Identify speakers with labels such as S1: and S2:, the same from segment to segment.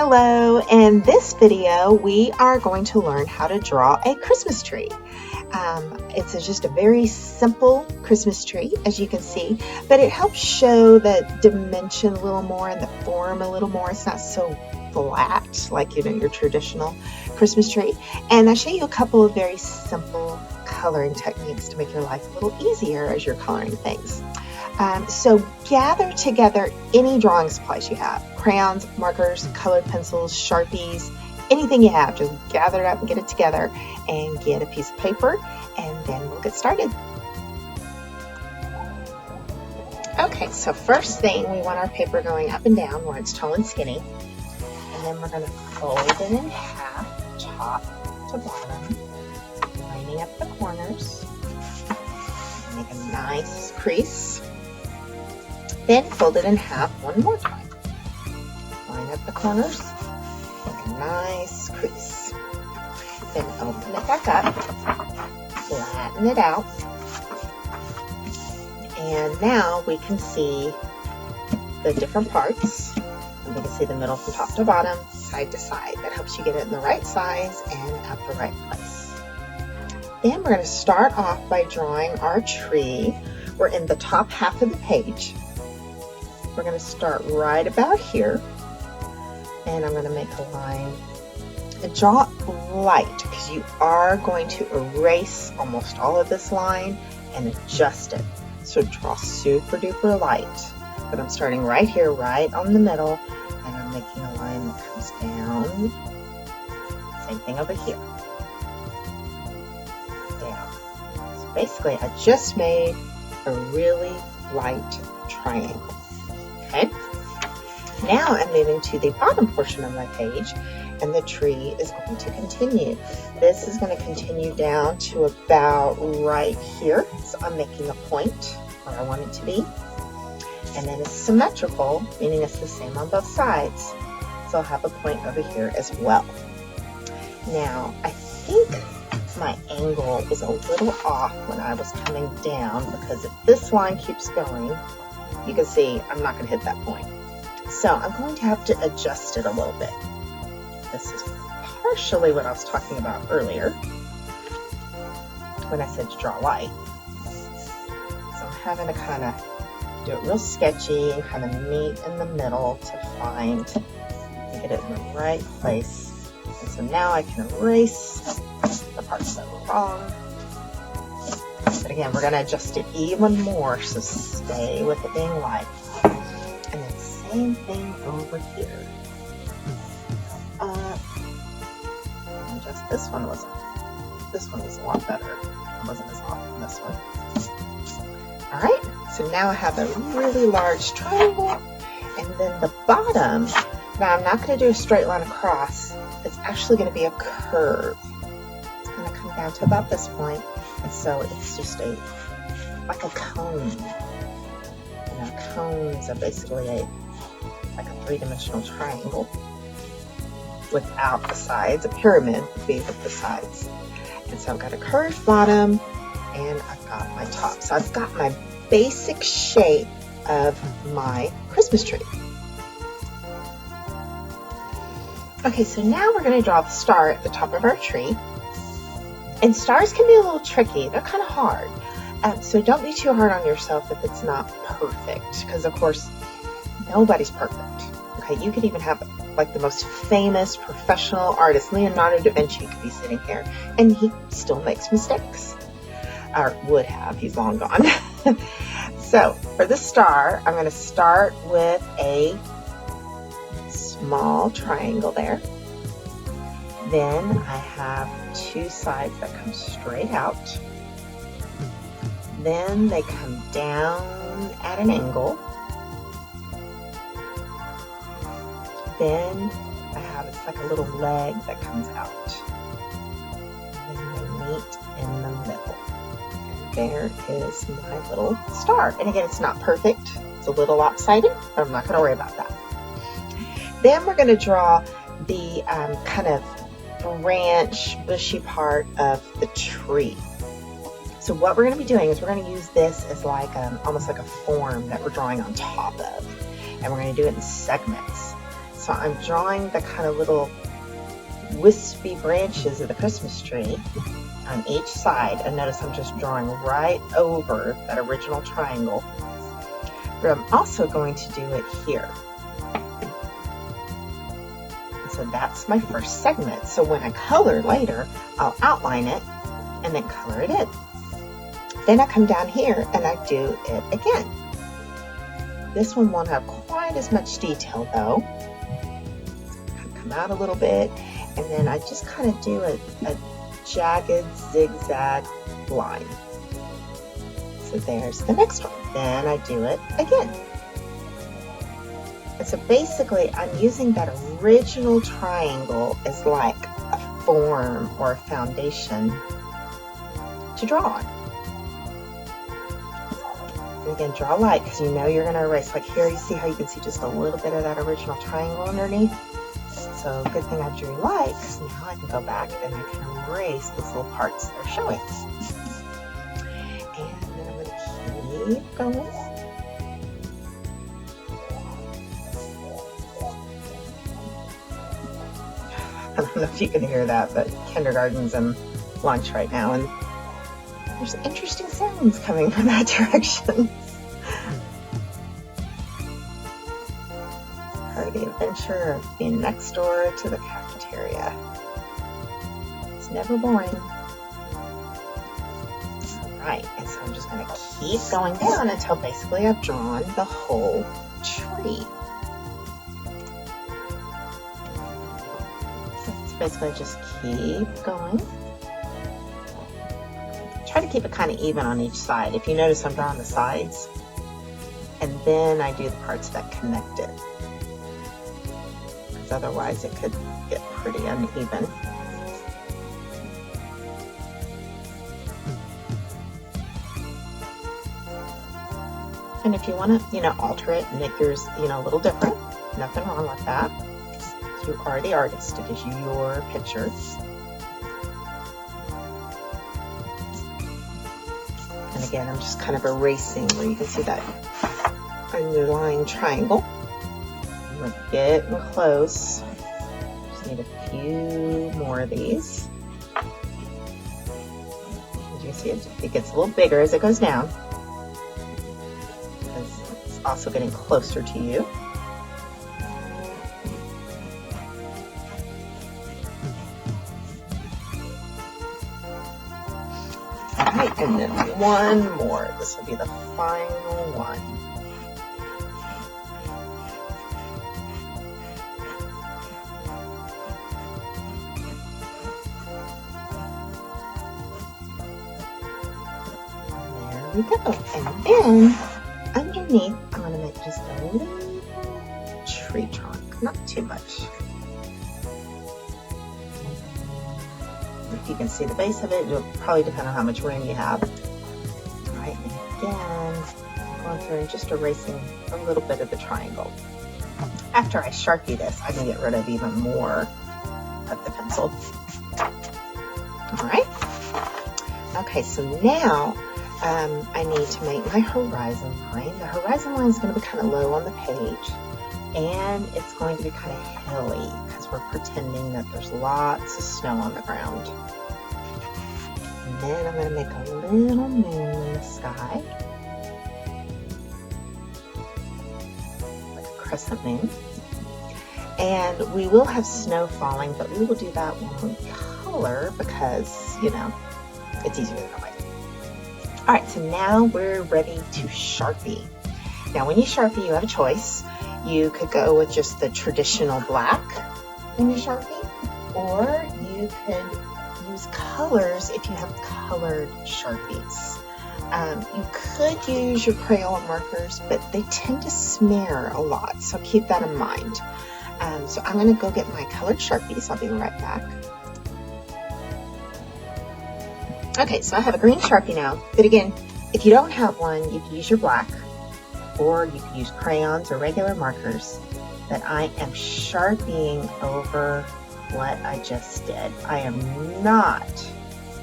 S1: Hello, in this video we are going to learn how to draw a Christmas tree. It's just a very simple Christmas tree, as you can see, but it helps show the dimension a little more and the form a little more. It's not so flat like your traditional Christmas tree. And I show you a couple of very simple coloring techniques to make your life a little easier as you're coloring things. So gather together any drawing supplies you have, crayons, markers, colored pencils, Sharpies, anything you have, just gather it up and get it together and get a piece of paper, and then we'll get started. Okay, so first thing, we want our paper going up and down where it's tall and skinny, and then we're going to fold it in half, top to bottom, lining up the corners, make a nice crease. Then fold it in half one more time. Line up the corners, make a nice crease. Then open it back up, flatten it out, and now we can see the different parts. And we can see the middle from top to bottom, side to side. That helps you get it in the right size and at the right place. Then we're going to start off by drawing our tree. We're in the top half of the page. We're going to start right about here, and I'm going to make a line and draw it light because you are going to erase almost all of this line and adjust it. So draw super duper light, but I'm starting right here, right on the middle, and I'm making a line that comes down. Same thing over here. Down. So basically I just made a really light triangle. Okay, now I'm moving to the bottom portion of my page, and the tree is going to continue. This is going to continue down to about right here, so I'm making a point where I want it to be, and then it's symmetrical, meaning it's the same on both sides, so I'll have a point over here as well. Now I think my angle was a little off when I was coming down, because if this line keeps going, you can see I'm not going to hit that point. So I'm going to have to adjust it a little bit. This is partially what I was talking about earlier when I said to draw light. So I'm having to kind of do it real sketchy and kind of meet in the middle to find and get it in the right place. And so now I can erase the parts that were wrong. But again, we're going to adjust it even more, so stay with it being light. And then same thing over here. And just this one was a lot better. It wasn't as off on this one. Alright, so now I have a really large triangle, and then the bottom, now I'm not going to do a straight line across, it's actually going to be a curve. It's going to come down to about this point. And so it's just like a cone. You know, cones are basically like a three-dimensional triangle without the sides. A pyramid would be with the sides. And so I've got a curved bottom, and I've got my top. So I've got my basic shape of my Christmas tree. Okay, so now we're going to draw the star at the top of our tree. And stars can be a little tricky. They're kind of hard. So don't be too hard on yourself if it's not perfect. Because, of course, nobody's perfect. Okay, you could even have, like, the most famous professional artist, Leonardo da Vinci, could be sitting here, and he still makes mistakes. Or would have. He's long gone. So, for the star, I'm going to start with a small triangle there. Then I have two sides that come straight out. Then they come down at an angle. Then I have, it's like a little leg that comes out. And then they meet in the middle. And there is my little star. And again, it's not perfect. It's a little lopsided, but I'm not going to worry about that. Then we're going to draw the kind of branch, bushy part of the tree. So what we're going to be doing is we're going to use this as like almost like a form that we're drawing on top of, and we're going to do it in segments. So So I'm drawing the kind of little wispy branches of the Christmas tree on each side, and notice I'm just drawing right over that original triangle. But I'm also going to do it here. And so that's my first segment. So when I color later, I'll outline it and then color it in. Then I come down here and I do it again. This one won't have quite as much detail though. Come out a little bit, and then I just kind of do a jagged zigzag line. So there's the next one. Then I do it again. And so basically I'm using that original triangle as like a form or a foundation to draw on. And again, draw light, because you know you're going to erase. Like here, you see how you can see just a little bit of that original triangle underneath? So good thing I drew light, because now I can go back and I can erase those little parts that are showing. And then I'm going to keep going. I don't know if you can hear that, but kindergarten's in lunch right now, and there's interesting sounds coming from that direction. Part of the adventure of being next door to the cafeteria. It's never boring. Alright, and so I'm just going to keep going down until basically I've drawn the whole tree. So it's basically just keep going. Try to keep it kind of even on each side. If you notice, I'm drawing the sides, and then I do the parts that connect it. Because otherwise it could get pretty uneven. And if you want to, alter it and make yours, a little different, nothing wrong with that. You are the artist. It is your picture. And again, I'm just kind of erasing where you can see that underlying triangle. We're getting close. Just need a few more of these. As you can see, it gets a little bigger as it goes down, because it's also getting closer to you. Alright, and then one more. This will be the final one. There we go. And then underneath, I'm going to make just a little tree trunk. Not too much. If you can see the base of it, it'll probably depend on how much room you have. Alright, and again, going through and just erasing a little bit of the triangle. After I Sharpie this, I can get rid of even more of the pencil. Alright. Okay, so now I need to make my horizon line. The horizon line is going to be kind of low on the page, and it's going to be kind of hilly because we're pretending that there's lots of snow on the ground. And then I'm going to make a little moon in the sky, like a crescent moon. And we will have snow falling, but we will do that when we color because, it's easier that way. Alright, so now we're ready to Sharpie. Now when you Sharpie, you have a choice. You could go with just the traditional black when you Sharpie, or you could use colors if you have colored Sharpies. You could use your Crayola markers, but they tend to smear a lot, so keep that in mind. So I'm going to go get my colored Sharpies. I'll be right back. Okay, so I have a green Sharpie now, but again, if you don't have one, you can use your black, or you can use crayons or regular markers, but I am Sharpieing over what I just did. I am not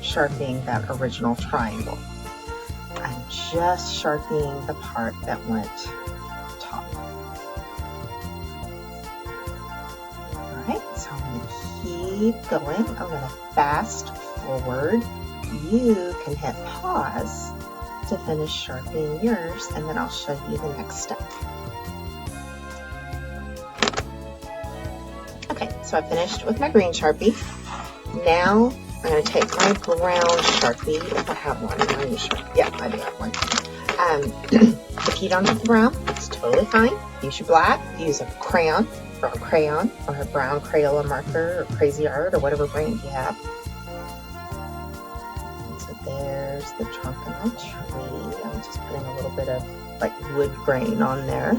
S1: Sharpieing that original triangle. I'm just Sharpieing the part that went top. keep going. I'm going to fast forward. You can hit pause to finish sharpening yours, and then I'll show you the next step. Okay, so I finished with my green Sharpie. Now I'm going to take my brown Sharpie, if I have one. Yeah, I do have one. If you don't have the brown, it's totally fine. Use your black, use a crayon, brown crayon, or a brown Crayola marker, or Crazy Art, or whatever brand you have. And so there's the trunk of my tree. I'm just putting a little bit of like wood grain on there,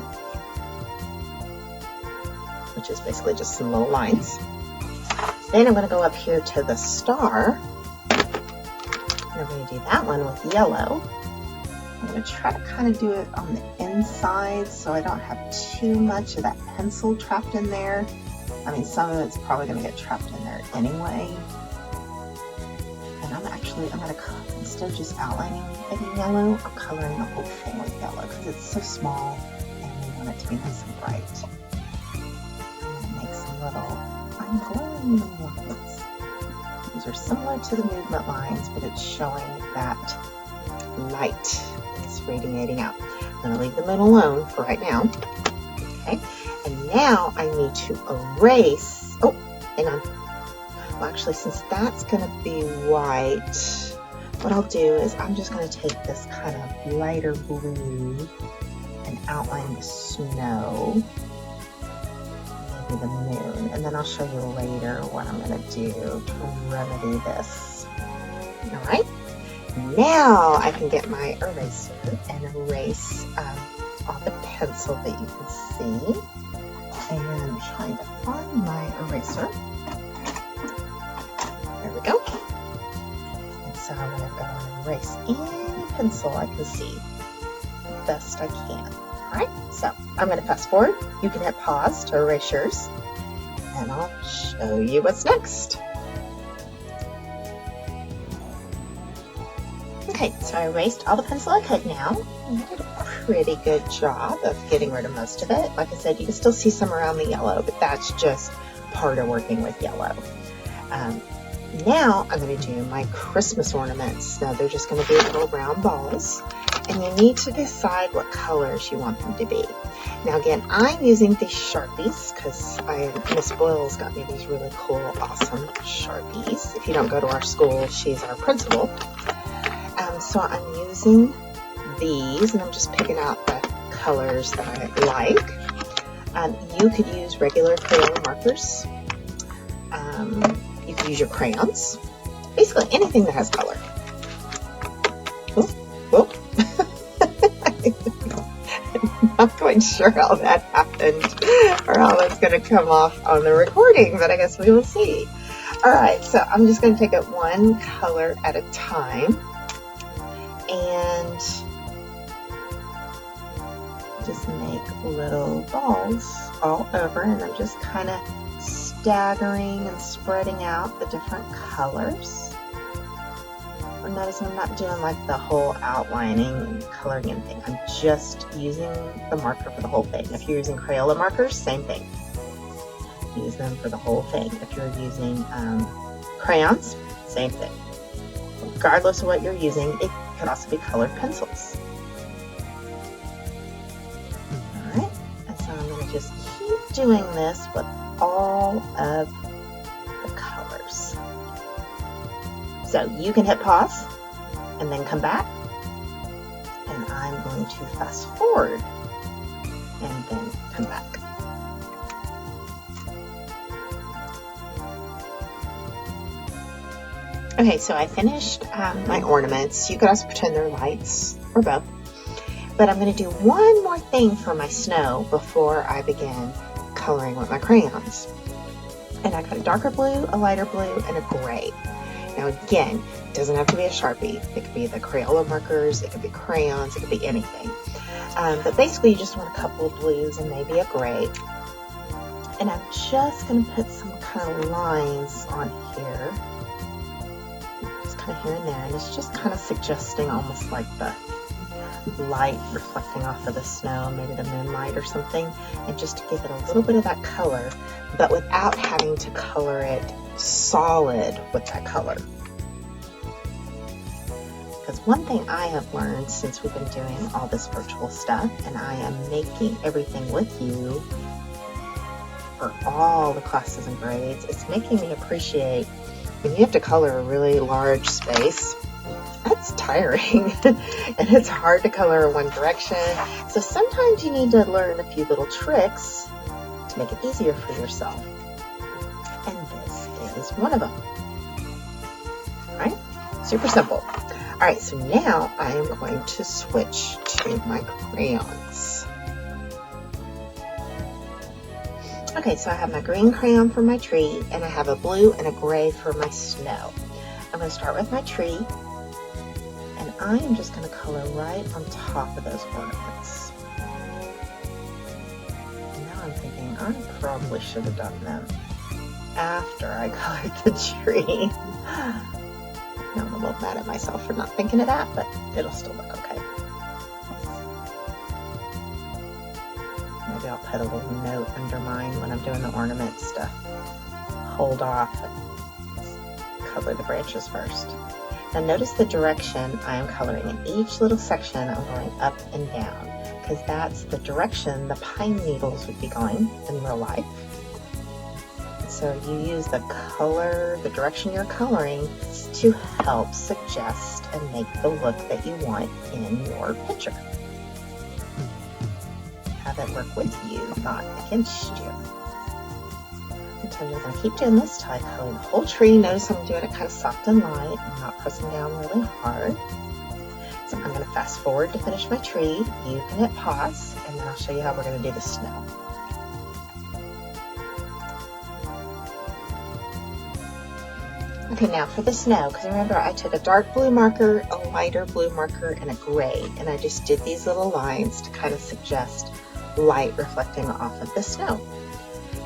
S1: which is basically just some little lines. Then I'm going to go up here to the star, and I'm going to do that one with yellow. I'm going to try to kind of do it on the inside so I don't have too much of that pencil trapped in there. I mean, some of it's probably going to get trapped in there anyway. And instead of just outlining it in yellow, I'm coloring the whole thing with yellow because it's so small and we want it to be nice and bright. I'm going to make some little glowing lines. These are similar to the movement lines, but it's showing that light is radiating out. I'm going to leave the middle alone for right now. Okay, and now I need to erase. Oh, and actually, since that's going to be white, what I'll do is I'm just going to take this kind of lighter blue and outline the snow, maybe the moon, and then I'll show you later what I'm going to do to remedy this. All right. Now I can get my eraser and erase all the pencil that you can see. And I'm trying to find my eraser. There we go. And so I'm going to go and erase any pencil I can see the best I can. Alright, so I'm going to fast forward. You can hit pause to erase yours. And I'll show you what's next. Okay, so I erased all the pencil I could now. I did a pretty good job of getting rid of most of it. Like I said, you can still see some around the yellow, but that's just part of working with yellow. Now I'm going to do my Christmas ornaments. Now they're just going to be little round balls, and you need to decide what colors you want them to be. Now again, I'm using these Sharpies because Miss Boyle's got me these really cool, awesome Sharpies. If you don't go to our school, she's our principal. So I'm using these, and I'm just picking out the colors that I like. You could use regular Crayola markers. You could use your crayons. Basically anything that has color. Oh, oh. I'm not quite sure how that happened or how that's going to come off on the recording, but I guess we will see. Alright, so I'm just going to take it one color at a time. And just make little balls all over, and I'm just kind of staggering and spreading out the different colors. Notice I'm not doing like the whole outlining and coloring anything. I'm just using the marker for the whole thing. If you're using Crayola markers, same thing. Use them for the whole thing. If you're using crayons, same thing. Regardless of what you're using, it can also be colored pencils. Alright, and so I'm going to just keep doing this with all of the colors. So you can hit pause and then come back, and I'm going to fast forward and then come back. Okay, so I finished my ornaments. You could also pretend they're lights or both. But I'm going to do one more thing for my snow before I begin coloring with my crayons. And I got a darker blue, a lighter blue, and a gray. Now again, it doesn't have to be a Sharpie. It could be the Crayola markers, it could be crayons, it could be anything. But basically you just want a couple of blues and maybe a gray. And I'm just going to put some kind of lines on here. Just kind of here and there. And it's just kind of suggesting almost like the light reflecting off of the snow, maybe the moonlight or something, and just to give it a little bit of that color, but without having to color it solid with that color. Because one thing I have learned since we've been doing all this virtual stuff, and I am making everything with you for all the classes and grades, it's making me appreciate when you have to color a really large space, that's tiring and it's hard to color in one direction. So sometimes you need to learn a few little tricks to make it easier for yourself. And this is one of them. All right, super simple. All right, so now I am going to switch to my crayons. Okay, so I have my green crayon for my tree, and I have a blue and a gray for my snow. I'm going to start with my tree, and I am just going to color right on top of those ornaments. Now I'm thinking I probably should have done them after I colored the tree. Now I'm a little mad at myself for not thinking of that, but it'll still look okay. Maybe I'll put a little note under mine when I'm doing the ornaments to hold off and color the branches first. Now notice the direction I am coloring. In each little section I'm going up and down, because that's the direction the pine needles would be going in real life. So you use the color, the direction you're coloring, to help suggest and make the look that you want in your picture. Have it work with you, not against you. And so I'm going to keep doing this till I color the whole tree. Notice I'm doing it kind of soft and light. I'm not pressing down really hard. So I'm going to fast forward to finish my tree. You can hit pause, and then I'll show you how we're going to do the snow. Okay, now for the snow, because remember I took a dark blue marker, a lighter blue marker, and a gray, and I just did these little lines to kind of suggest light reflecting off of the snow.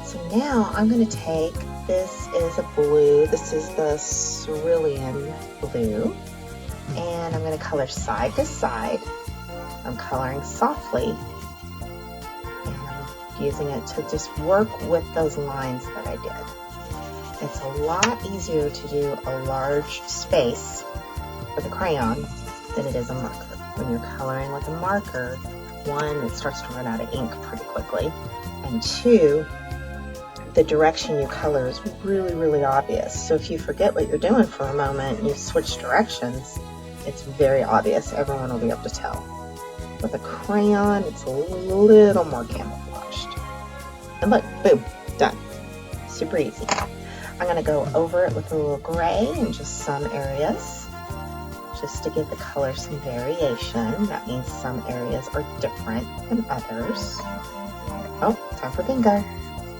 S1: So now I'm going to take, this is a blue, this is the cerulean blue, and I'm going to color side to side. I'm coloring softly, and I'm using it to just work with those lines that I did. It's a lot easier to do a large space with a crayon than it is a marker. When you're coloring with a marker, one, it starts to run out of ink pretty quickly, and two, the direction you color is really, really obvious. So if you forget what you're doing for a moment and you switch directions, it's very obvious. Everyone will be able to tell. With a crayon, it's a little more camouflaged. And look, boom, done. Super easy. I'm going to go over it with a little gray in just some areas, just to give the color some variation. That means some areas are different than others. Oh, time for bingo.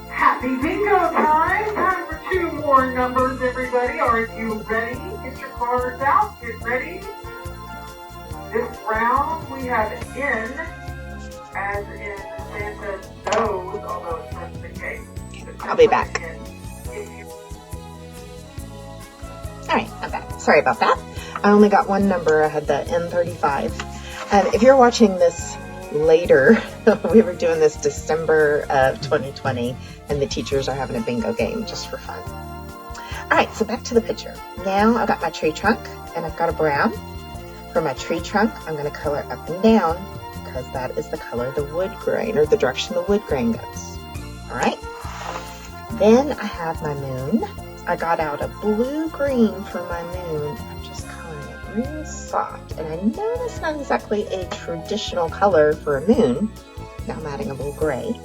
S2: Happy bingo time! Time for 2 more numbers, everybody. Are you ready? Get your cards out. Get ready. This round we have N, as in Santa's nose, although it's not the case.
S1: I'll be back. Alright, I'm back. Sorry about that. I only got one number. I had the N35. If you're watching this later, we were doing this December of 2020, and the teachers are having a bingo game just for fun. Alright, so back to the picture. Now I've got my tree trunk, and I've got a brown. For my tree trunk, I'm going to color up and down, because that is the color the wood grain, or the direction the wood grain goes. Alright. Then I have my moon. I got out a blue-green for my moon, and I'm just coloring it real soft. And I know that's not exactly a traditional color for a moon. Now I'm adding a little gray.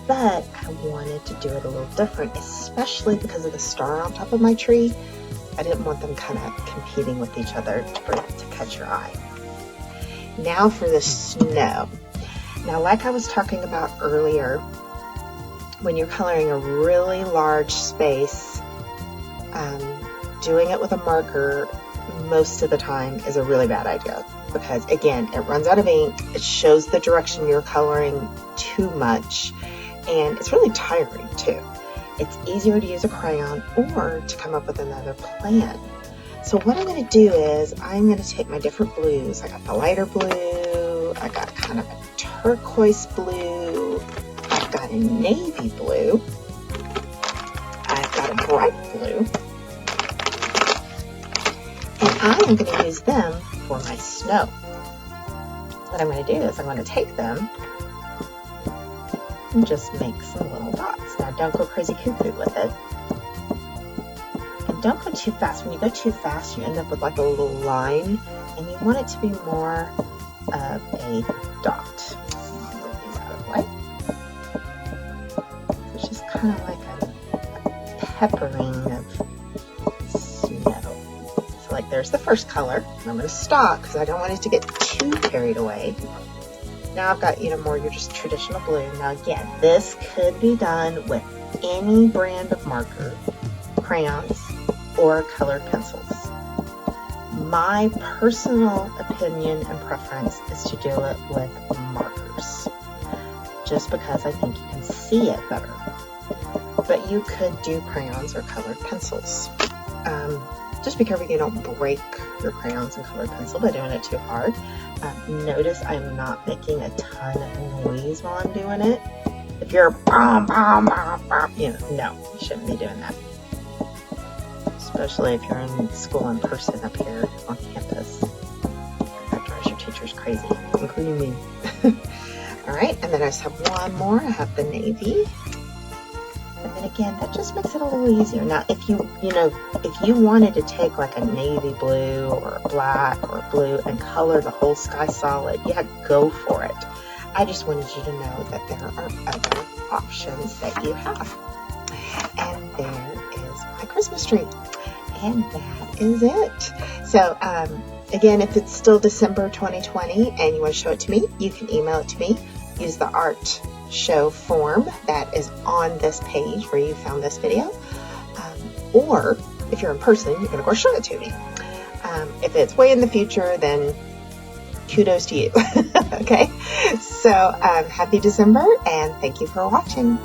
S1: But I wanted to do it a little different, especially because of the star on top of my tree. I didn't want them kind of competing with each other to catch your eye. Now for the snow. Now, like I was talking about earlier, when you're coloring a really large space, doing it with a marker most of the time is a really bad idea, because again, it runs out of ink, it shows the direction you're coloring too much, and it's really tiring too. It's easier to use a crayon or to come up with another plan. So what I'm going to do is I'm going to take my different blues. I got the lighter blue, I got kind of a turquoise blue, I've got a navy blue, I've got a bright blue, and I am going to use them for my snow. What I'm going to do is I'm going to take them and just make some little dots. Now don't go crazy cuckoo with it. And don't go too fast. When you go too fast, you end up with like a little line, and you want it to be more of a dot. I'll move these out of the way. It's just kind of like a peppering of snow. So like there's the first color. I'm going to stop because I don't want it to get too carried away. Now I've got, more your just traditional blue. Now again, this could be done with any brand of marker, crayons, or colored pencils. My personal opinion and preference is to do it with markers, just because I think you can see it better. But you could do crayons or colored pencils. Just be careful you don't break your crayons and colored pencil by doing it too hard. Notice I'm not making a ton of noise while I'm doing it. If you're no, you shouldn't be doing that. Especially if you're in school in person up here on campus. That drives your teachers crazy, including me. All right, and then I just have one more. I have the navy. And then again, that just makes it a little easier. Now, if you wanted to take like a navy blue or a black or a blue and color the whole sky solid, yeah, go for it. I just wanted you to know that there are other options that you have. And there is my Christmas tree. And that is it. So, again, if it's still December 2020 and you want to show it to me, you can email it to me. Use the art show form that is on this page where you found this video. Or if you're in person, you can of course show it to me. If it's way in the future, then kudos to you. Okay, so happy December and thank you for watching.